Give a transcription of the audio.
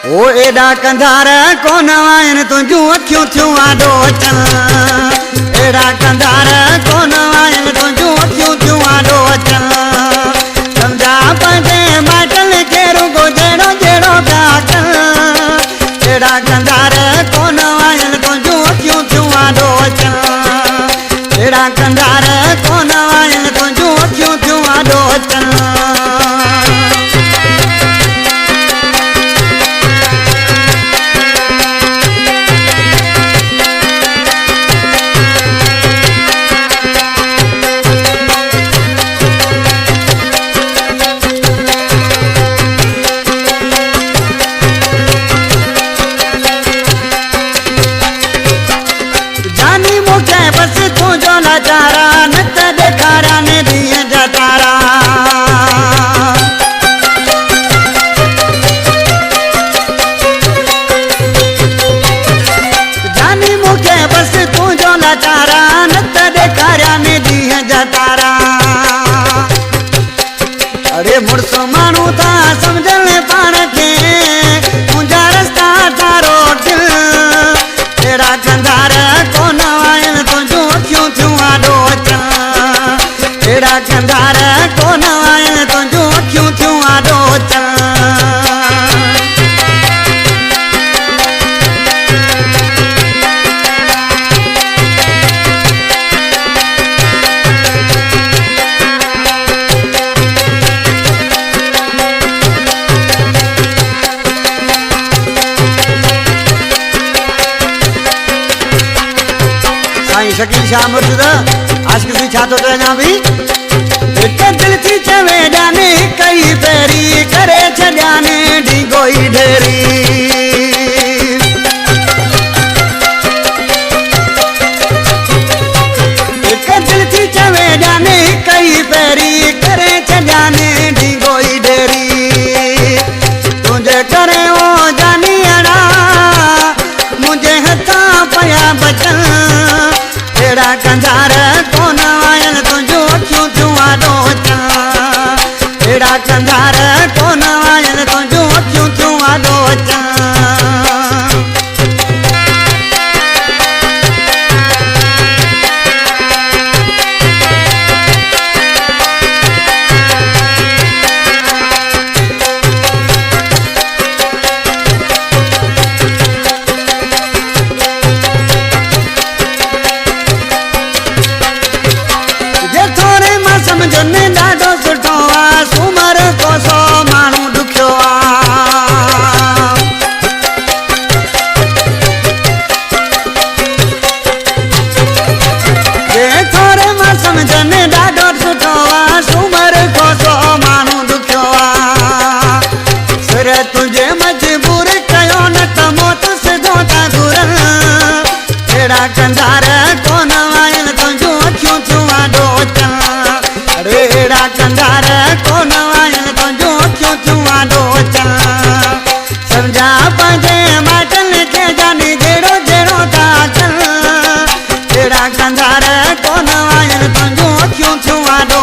ओ एडा कंधार कोन आइन तुझू अखियूं थियूं आडो अचन एडा कंधार कोन आइन तुझू अखियूं थियूं आडो अचन समझा पंहिंजे माइटन खे रुगो जहिड़ो जहिड़ो पिया कनि एडा कंधार कोन आइन तुझू अखियूं थियूं आडो अचन एडा कंधार कोन आइन तुझू अखियूं थियूं आडो अचन बस तुझो नजारा न त ॾेखारा ने ॾींहं जा तारा जानी मूंखे बस तुझो नजारा न त ॾेखारा ने ॾींहं जा तारा अरे मुड़स माण्हू था सम्झण पाण खे मुंहिंजा रस्ता तारो दिल अहिड़ा कंधार कोन आहिनि तुंहिंजूं अखियूं थियूं आडो अचन अहिड़ा कंधार कोन आहिनि तुंहिंजूं अखियूं थियूं आडो अचन शकील शाह मुर्शिदा आशिक़ सी छा थो चवां बि हिक दिल थी चवे ॼाणे कई पहिरीं करे छॾियाने ढींगो ई ढेरी हिक दिल थी चवे ॼाणे कई पहिरीं करे छॾियाने ढींगो ई ढेरी तुंहिंजे करे ओ जानी अड़ा मुंहिंजे हथां पिया बचन एड़ा कंधार कोन आहिनि तुंहिंजूं अखियूं थियूं आडो अचन एड़ा कंधार कोन आहिनि तुंहिंजूं अखियूं थियूं आडो अचन समझने ॾाढो सुठो आहे सूमर कोसो माण्हू ॾुखियो आहे जे थोरे मां समझने ॾाढो सुठो आहे सूमर कोसो माण्हू ॾुखियो आहे सिर तुंहिंजे मजबूर कयो न त मौत सिधो था घुरनि अहिड़ा कंधार कोन आहिनि तुंहिंजूं अखियूं थियूं आडो अचन अहिड़ा कंधार कोन आहिनि तुंहिंजूं अखियूं थियूं आडो अचन सम्झा पंहिंजे माइटन खे जानी जहिड़ो जहिड़ो था कनि अहिड़ा कंधार कोन आहिनि तुंहिंजूं अखियूं थियूं आडो